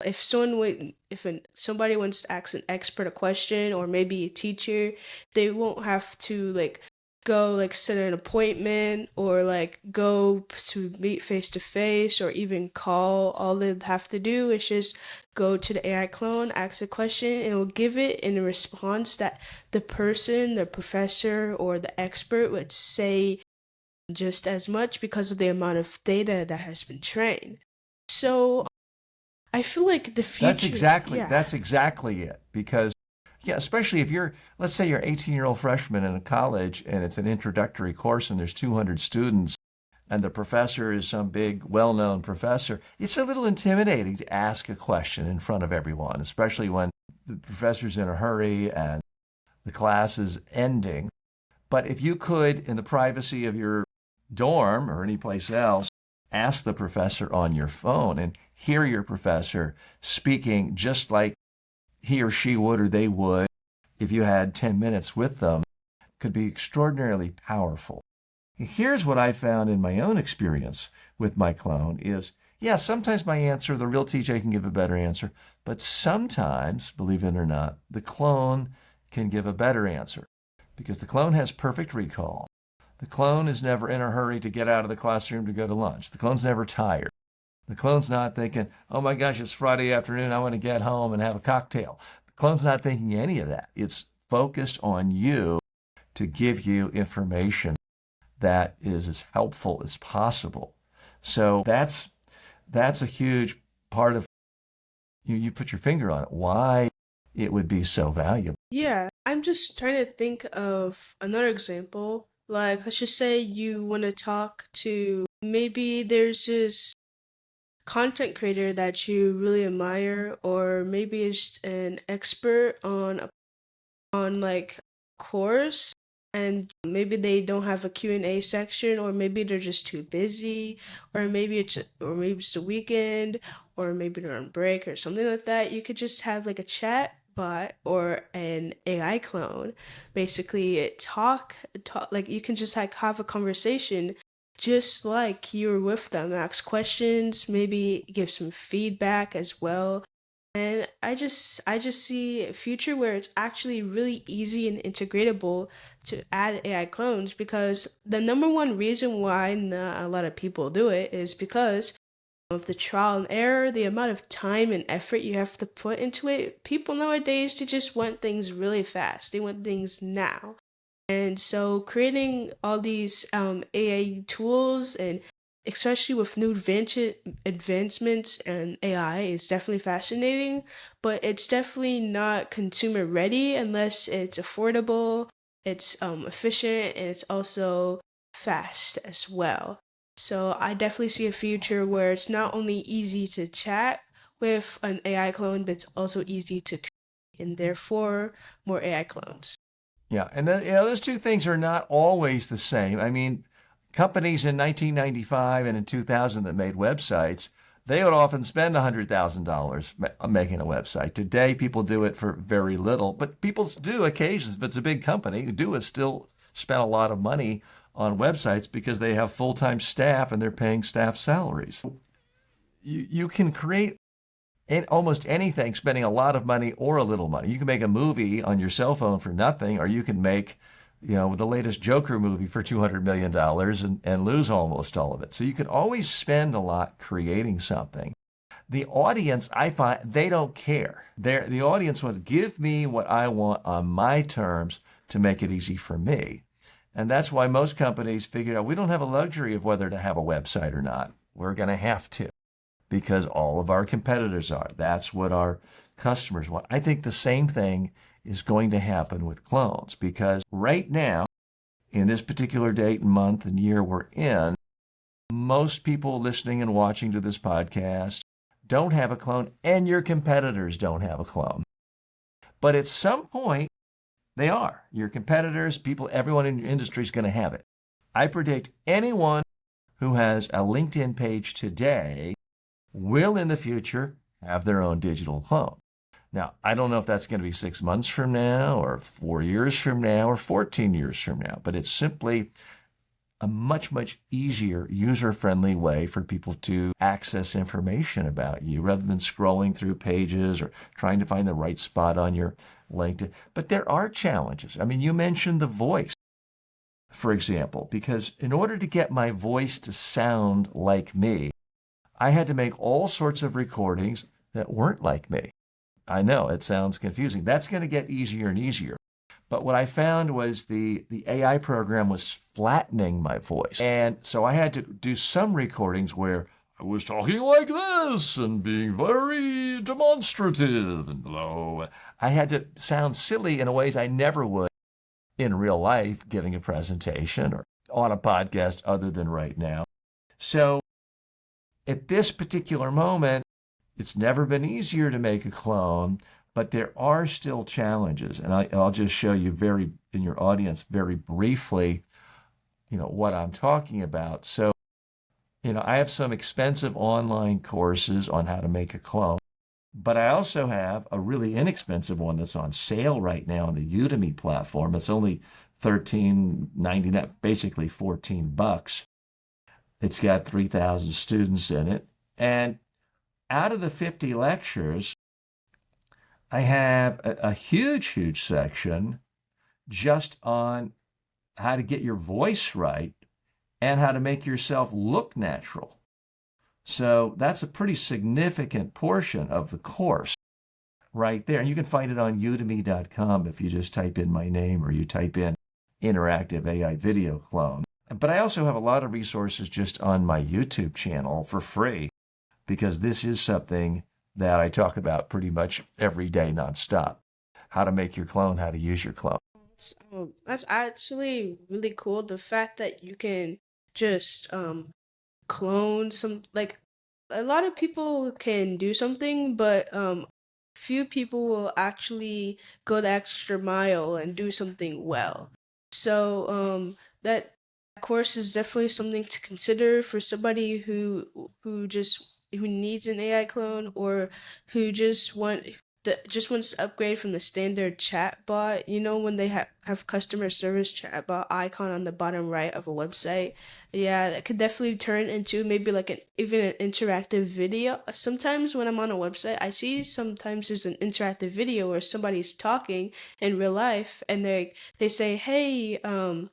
if somebody wants to ask an expert a question, or maybe a teacher, they won't have to like go like set an appointment or like go to meet face to face or even call. All they have to do is just go to the AI clone, ask a question, and it will give it in a response that the person, the professor, or the expert would say just as much because of the amount of data that has been trained. So I feel like the future. That's exactly it. Because, yeah, especially if let's say you're an 18-year-old freshman in a college and it's an introductory course and there's 200 students and the professor is some big, well-known professor, it's a little intimidating to ask a question in front of everyone, especially when the professor's in a hurry and the class is ending. But if you could, in the privacy of your dorm or any place else, ask the professor on your phone and hear your professor speaking just like he or she would or they would if you had 10 minutes with them, could be extraordinarily powerful. Here's what I found in my own experience with my clone is, yeah, sometimes my answer, the real TJ can give a better answer, but sometimes, believe it or not, the clone can give a better answer because the clone has perfect recall. The clone is never in a hurry to get out of the classroom to go to lunch. The clone's never tired. The clone's not thinking, oh my gosh, it's Friday afternoon, I want to get home and have a cocktail. The clone's not thinking any of that. It's focused on you to give you information that is as helpful as possible. So that's a huge part of, you put your finger on it, why it would be so valuable. Yeah, I'm just trying to think of another example. Like, let's just say you want to talk to, maybe there's this content creator that you really admire, or maybe it's an expert on like course, and maybe they don't have a Q&A section, or maybe they're just too busy, or maybe it's the weekend, or maybe they're on break or something like that. You could just have like a chat bot or an AI clone basically talk like you can just like have a conversation just like you're with them, ask questions, maybe give some feedback as well. And I just see a future where it's actually really easy and integratable to add AI clones, because the number one reason why not a lot of people do it is because of the trial and error, the amount of time and effort you have to put into it. People nowadays, they just want things really fast. They want things now. And so creating all these AI tools, and especially with new advancements and AI, is definitely fascinating, but it's definitely not consumer ready unless it's affordable, it's efficient, and it's also fast as well. So I definitely see a future where it's not only easy to chat with an AI clone, but it's also easy to create, and therefore more AI clones. Yeah, and those two things are not always the same. I mean, companies in 1995 and in 2000 that made websites, they would often spend $100,000 making a website. Today, people do it for very little, but people do occasionally, if it's a big company, still spend a lot of money on websites because they have full-time staff and they're paying staff salaries. You can create almost anything spending a lot of money or a little money. You can make a movie on your cell phone for nothing, or you can make, the latest Joker movie for $200 million and lose almost all of it. So you can always spend a lot creating something. The audience, I find, they don't care. The audience wants, give me what I want on my terms to make it easy for me. And that's why most companies figured out we don't have a luxury of whether to have a website or not. We're going to have to, because all of our competitors are. That's what our customers want. I think the same thing is going to happen with clones, because right now, in this particular date and month and year we're in, most people listening and watching to this podcast don't have a clone, and your competitors don't have a clone. But at some point, they are. Your competitors, people, everyone in your industry is going to have it. I predict anyone who has a LinkedIn page today will in the future have their own digital clone. Now, I don't know if that's going to be 6 months from now or 4 years from now or 14 years from now, but it's simply a much, much easier, user-friendly way for people to access information about you rather than scrolling through pages or trying to find the right spot on your LinkedIn. But there are challenges. I mean, you mentioned the voice, for example, because in order to get my voice to sound like me, I had to make all sorts of recordings that weren't like me. I know it sounds confusing. That's going to get easier and easier. But what I found was the AI program was flattening my voice. And so I had to do some recordings where I was talking like this and being very demonstrative and low. I had to sound silly in ways I never would in real life, giving a presentation or on a podcast other than right now. So at this particular moment, it's never been easier to make a clone, but there are still challenges. And I'll just show you in your audience very briefly, what I'm talking about. So, I have some expensive online courses on how to make a clone, but I also have a really inexpensive one that's on sale right now on the Udemy platform. It's only $13.99, basically $14. It's got 3,000 students in it. And out of the 50 lectures, I have a huge, huge section just on how to get your voice right and how to make yourself look natural. So that's a pretty significant portion of the course right there. And you can find it on udemy.com if you just type in my name or you type in interactive AI video clone. But I also have a lot of resources just on my YouTube channel for free, because this is something that I talk about pretty much every day nonstop. How to make your clone, how to use your clone. That's actually really cool. The fact that you can just clone some, like, a lot of people can do something, but few people will actually go the extra mile and do something well. So that course is definitely something to consider for somebody who needs an AI clone, or who just wants to upgrade from the standard chat bot. When they have customer service chat bot icon on the bottom right of a website. Yeah, that could definitely turn into maybe like even an interactive video. Sometimes when I'm on a website, I see sometimes there's an interactive video where somebody's talking in real life, and they say, "Hey, do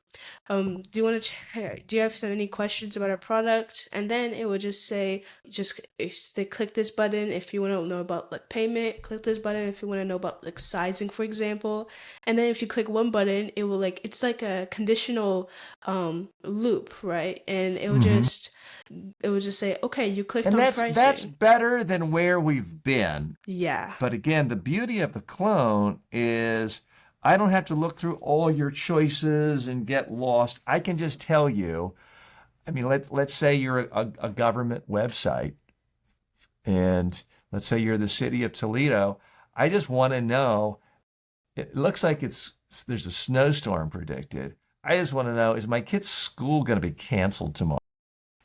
you have any questions about our product?" And then it will just say, just if they click this button if you want to know about like payment, click this button if you want to know about like sizing, for example. And then if you click one button, it will it's like a conditional loop, right? And it will just say, okay, you clicked And on that's pricing. better than where we've been. Yeah. But again, the beauty of the clone is I don't have to look through all your choices and get lost. I can just tell you, I mean, let's say you're a government website, and let's say you're the city of Toledo. I just want to know, it looks like there's a snowstorm predicted. I just want to know, is my kid's school going to be canceled tomorrow?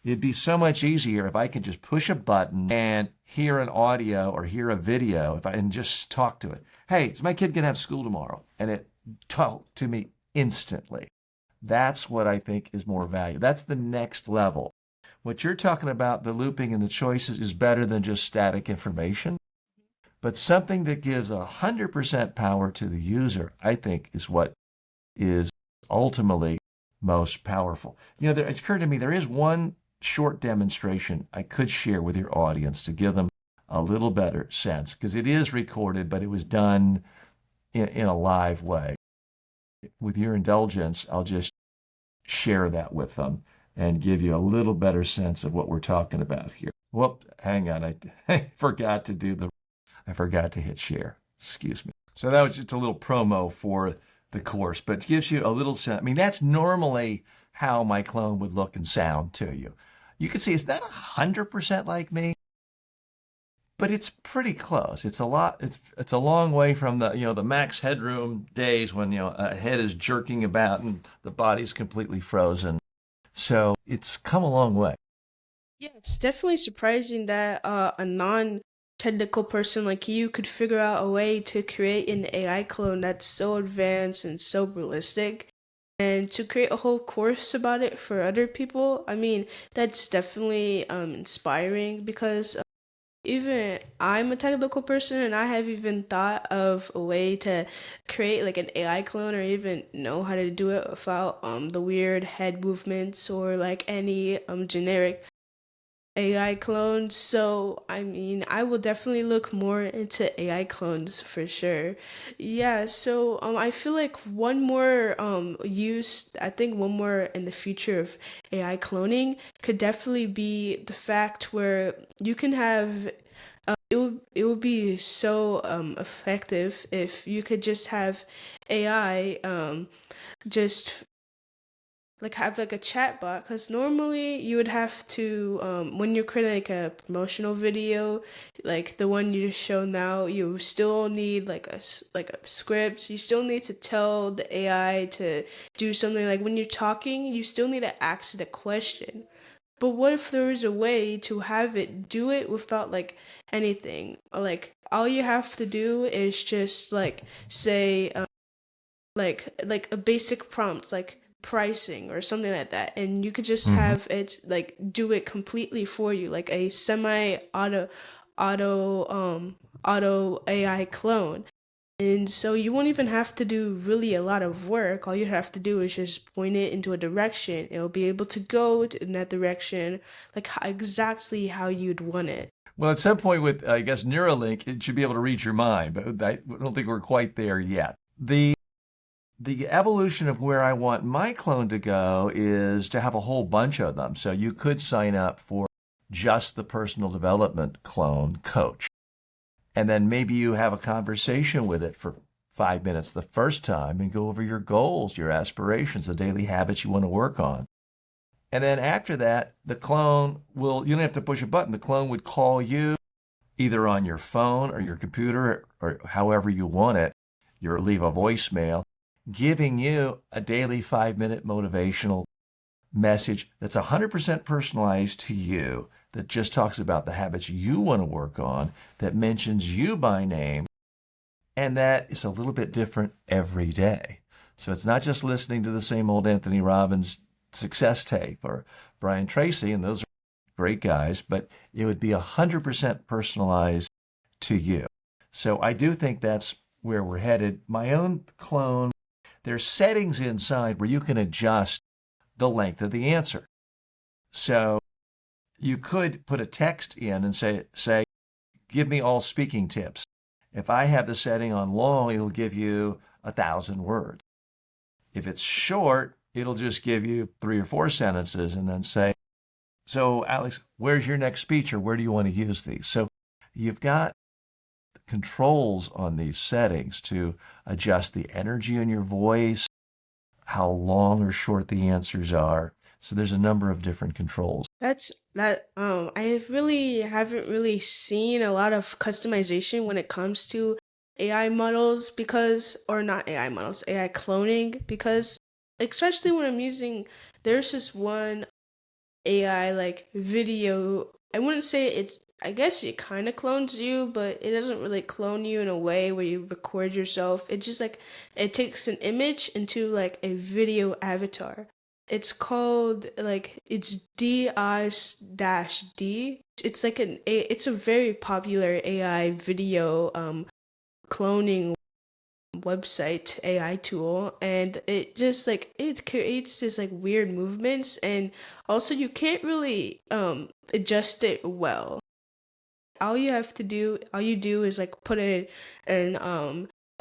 It'd be so much easier if I could just push a button and hear an audio or hear a video, if I can just talk to it. Hey, is my kid going to have school tomorrow? And it talk to me instantly. That's what I think is more value. That's the next level. What you're talking about, the looping and the choices, is better than just static information. But something that gives 100% power to the user, I think, is what is ultimately most powerful. It's occurred to me there is one short demonstration I could share with your audience to give them a little better sense, because it is recorded, but it was done in a live way. With your indulgence, I'll just share that with them and give you a little better sense of what we're talking about here. Whoop, hang on, I forgot to hit share. Excuse me. So that was just a little promo for the course, but it gives you a little sense. I mean, that's normally how my clone would look and sound to you. You can see it's not 100% like me, but it's pretty close. It's a long way from the max headroom days when a head is jerking about and the body's completely frozen. So it's come a long way. Yeah, it's definitely surprising that a non-technical person like you could figure out a way to create an AI clone that's so advanced and so realistic. And to create a whole course about it for other people, I mean, that's definitely inspiring, because even I'm a technical person, and I have even thought of a way to create like an AI clone, or even know how to do it without the weird head movements or like any generic AI clones. So, I mean, I will definitely look more into AI clones for sure. Yeah, so I feel like I think one more in the future of AI cloning could definitely be the fact where you can have it would be so effective if you could just have AI just like have like a chat bot, because normally you would have to when you're creating like a promotional video, like the one you just show now, you still need like like a script. You still need to tell the AI to do something. Like when you're talking, you still need to ask it a question. But what if there was a way to have it do it without like anything? Like all you have to do is just like say like a basic prompt like pricing or something like that, and you could just Mm-hmm. have it like do it completely for you, like a semi auto auto AI clone. And so you won't even have to do really a lot of work. All you have to do is just point it into a direction. It'll be able to go in that direction, like exactly how you'd want it. Well, at some point with, I guess, Neuralink, it should be able to read your mind, but I don't think we're quite there yet. The evolution of where I want my clone to go is to have a whole bunch of them. So you could sign up for just the personal development clone coach. And then maybe you have a conversation with it for 5 minutes the first time and go over your goals, your aspirations, the daily habits you want to work on. And then after that, the clone will, you don't have to push a button. The clone would call you either on your phone or your computer or however you want it. You leave a voicemail giving you a daily 5-minute motivational message that's 100% personalized to you, that just talks about the habits you want to work on, that mentions you by name, and that is a little bit different every day. So it's not just listening to the same old Anthony Robbins success tape or Brian Tracy, and those are great guys, but it would be 100% personalized to you. So I do think that's where we're headed. My own clone, there's settings inside where you can adjust the length of the answer. So you could put a text in and say, give me all speaking tips. If I have the setting on long, it'll give you 1,000 words. If it's short, it'll just give you 3 or 4 sentences and then say, so Alex, where's your next speech, or where do you want to use these? So you've got controls on these settings to adjust the energy in your voice, how long or short the answers are. So there's a number of different controls. That's that I really haven't really seen a lot of customization when it comes to AI models, because or not AI models, AI cloning, because especially when I'm using, there's this one AI like video. I wouldn't say it's, I guess it kind of clones you, but it doesn't really clone you in a way where you record yourself. It just like it takes an image into like a video avatar. It's called like it's DI-D. It's like it's a very popular AI video cloning website AI tool, and it just like it creates this like weird movements, and also you can't really adjust it well. All you do is like put it in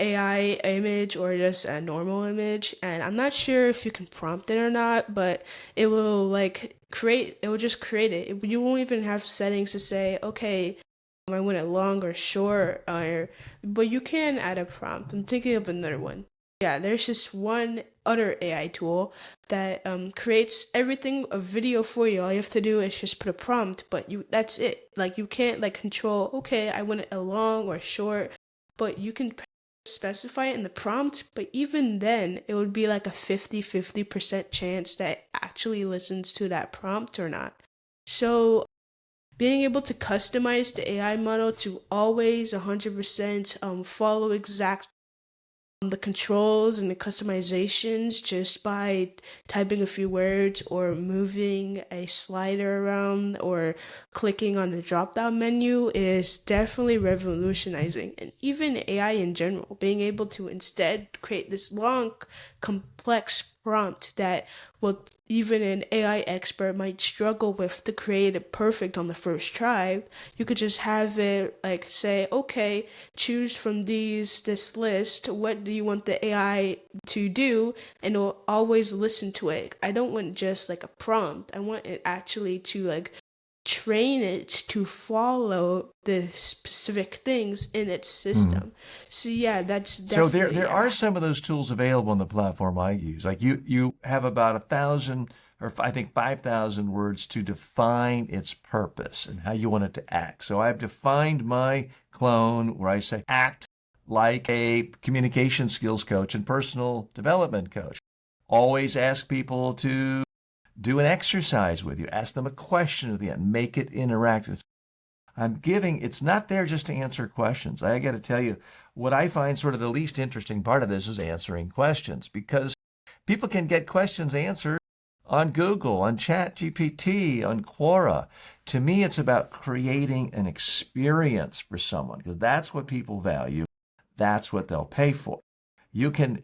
AI image or just a normal image, and I'm not sure if you can prompt it or not, but it will like create, it will just create it. You won't even have settings to say, okay, I want it long or short, or but you can add a prompt. I'm thinking of another one. Yeah, there's just one other AI tool that creates everything a video for you. All you have to do is just put a prompt, but you that's it. Like you can't like control, okay, I want it a long or short, but you can specify it in the prompt, but even then it would be like a 50% chance that it actually listens to that prompt or not. So being able to customize the AI model to always 100% follow exact the controls and the customizations just by typing a few words or moving a slider around or clicking on the drop down menu is definitely revolutionizing. And even AI in general, being able to instead create this long, complex prompt that will even an AI expert might struggle with to create it perfect on the first try. You could just have it like say, okay, choose from this list, what do you want the AI to do, and it'll always listen to it. I don't want just like a prompt, I want it actually to like train it to follow the specific things in its system. So yeah, that's So definitely there are some of those tools available on the platform I use. Like you have about 1,000 or I think 5,000 words to define its purpose and how you want it to act. So I've defined my clone where I say act like a communication skills coach and personal development coach. Always ask people to do an exercise with you. Ask them a question at the end. Make it interactive. It's not there just to answer questions. I got to tell you, what I find sort of the least interesting part of this is answering questions, because people can get questions answered on Google, on ChatGPT, on Quora. To me, it's about creating an experience for someone, because that's what people value. That's what they'll pay for. You can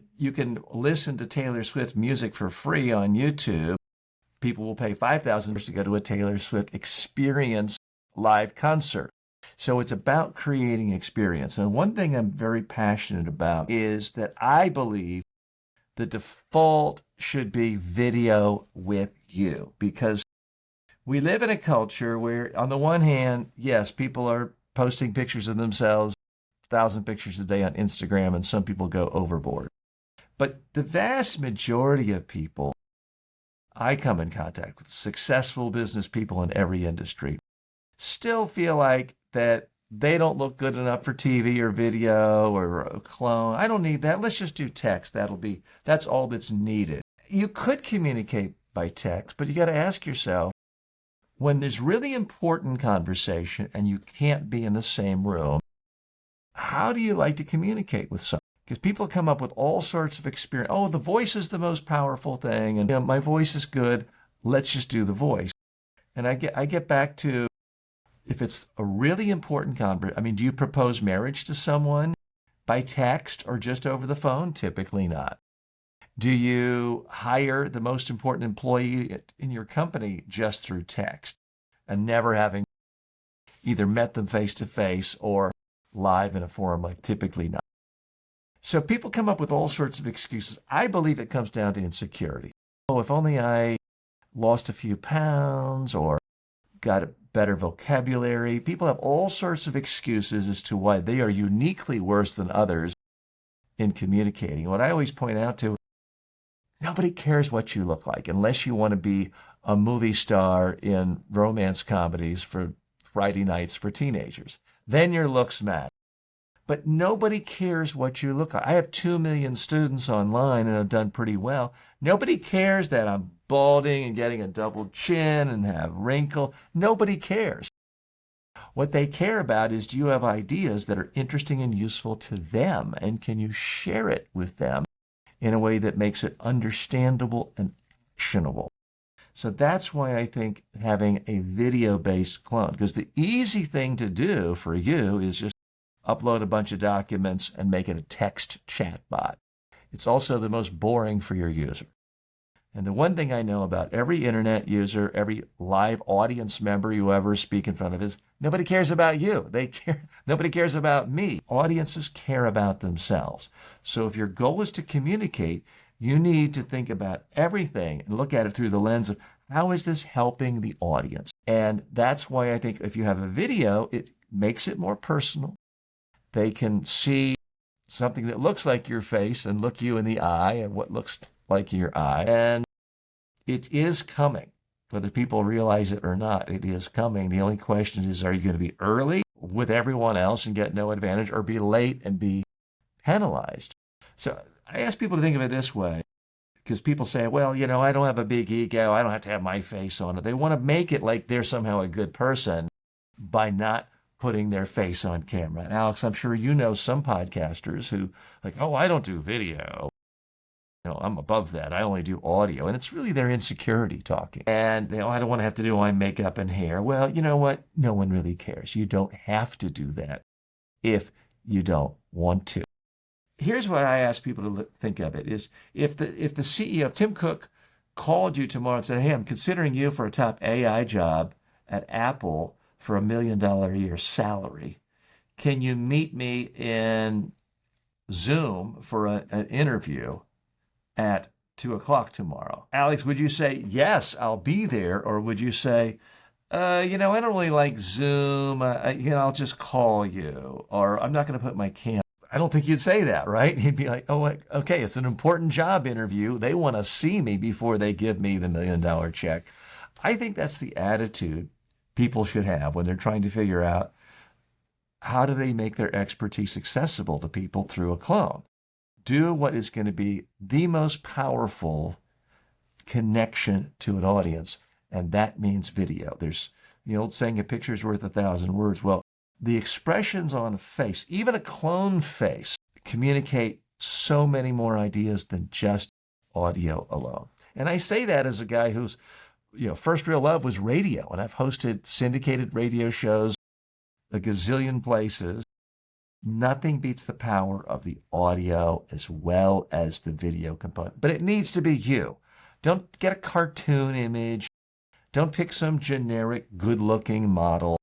listen to Taylor Swift music for free on YouTube. People will pay $5,000 to go to a Taylor Swift experience live concert. So it's about creating experience. And one thing I'm very passionate about is that I believe the default should be video with you, because we live in a culture where, on the one hand, yes, people are posting pictures of themselves, 1,000 pictures a day on Instagram, and some people go overboard. But the vast majority of people I come in contact with, successful business people in every industry, still feel like that they don't look good enough for TV or video or a clone. I don't need that. Let's just do text. That's all that's needed. You could communicate by text, but you got to ask yourself, when there's really important conversation and you can't be in the same room, how do you like to communicate with someone? Because people come up with all sorts of experience. Oh, the voice is the most powerful thing, and my voice is good. Let's just do the voice. And I get back to, if it's a really important conversation, do you propose marriage to someone by text or just over the phone? Typically not. Do you hire the most important employee in your company just through text and never having either met them face to face or live in a forum? Like, typically not. So people come up with all sorts of excuses. I believe it comes down to insecurity. Oh, if only I lost a few pounds or got a better vocabulary. People have all sorts of excuses as to why they are uniquely worse than others in communicating. What I always point out to, nobody cares what you look like unless you want to be a movie star in romance comedies for Friday nights for teenagers. Then your looks matter. But nobody cares what you look like. I have 2 million students online and I've done pretty well. Nobody cares that I'm balding and getting a double chin and have wrinkle. Nobody cares. What they care about is, do you have ideas that are interesting and useful to them? And can you share it with them in a way that makes it understandable and actionable? So that's why I think having a video-based clone, because the easy thing to do for you is just upload a bunch of documents and make it a text chat bot. It's also the most boring for your user. And the one thing I know about every internet user, every live audience member you ever speak in front of, is nobody cares about you. Nobody cares about me. Audiences care about themselves. So if your goal is to communicate, you need to think about everything and look at it through the lens of, how is this helping the audience? And that's why I think if you have a video, it makes it more personal. They can see something that looks like your face and look you in the eye and what looks like your eye. And it is coming. Whether people realize it or not, it is coming. The only question is, are you going to be early with everyone else and get no advantage, or be late and be penalized? So I ask people to think of it this way, because people say, well, I don't have a big ego. I don't have to have my face on it. They want to make it like they're somehow a good person by not putting their face on camera. And Alex, I'm sure you know some podcasters who like, oh, I don't do video. I'm above that. I only do audio. And it's really their insecurity talking. And I don't want to have to do my makeup and hair. Well, you know what? No one really cares. You don't have to do that if you don't want to. Here's what I ask people to think of it is, if the CEO, Tim Cook, called you tomorrow and said, hey, I'm considering you for a top AI job at Apple for $1 million a year salary. Can you meet me in Zoom for an interview at 2:00 tomorrow? Alex, would you say, yes, I'll be there? Or would you say, I don't really like Zoom. I'll just call you, or I'm not going to put my camera. I don't think you'd say that, right? He'd be like, oh, okay, it's an important job interview. They want to see me before they give me the $1 million check. I think that's the attitude people should have when they're trying to figure out how do they make their expertise accessible to people through a clone. Do what is going to be the most powerful connection to an audience, and that means video. There's the old saying, a picture's worth 1,000 words. Well, the expressions on a face, even a clone face, communicate so many more ideas than just audio alone. And I say that as a guy whose first real love was radio, and I've hosted syndicated radio shows a gazillion places. Nothing beats the power of the audio as well as the video component. But it needs to be you. Don't get a cartoon image. Don't pick some generic, good-looking model.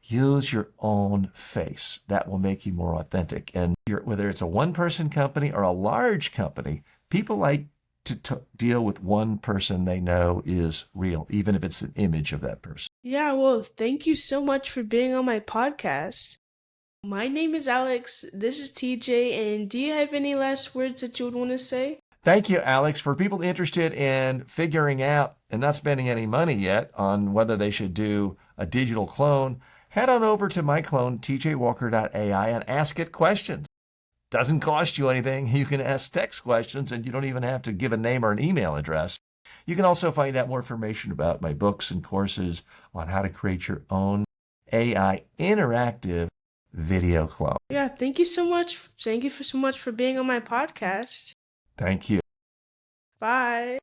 Use your own face. That will make you more authentic. And whether it's a one-person company or a large company, people like to deal with one person they know is real, even if it's an image of that person. Yeah, well, thank you so much for being on my podcast. My name is Alex. This is TJ. And do you have any last words that you would want to say? Thank you, Alex. For people interested in figuring out and not spending any money yet on whether they should do a digital clone, head on over to my clone, tjwalker.ai, and ask it questions. Doesn't cost you anything. You can ask text questions, and you don't even have to give a name or an email address. You can also find out more information about my books and courses on how to create your own AI interactive video clone. Yeah, thank you so much. Thank you so much for being on my podcast. Thank you. Bye.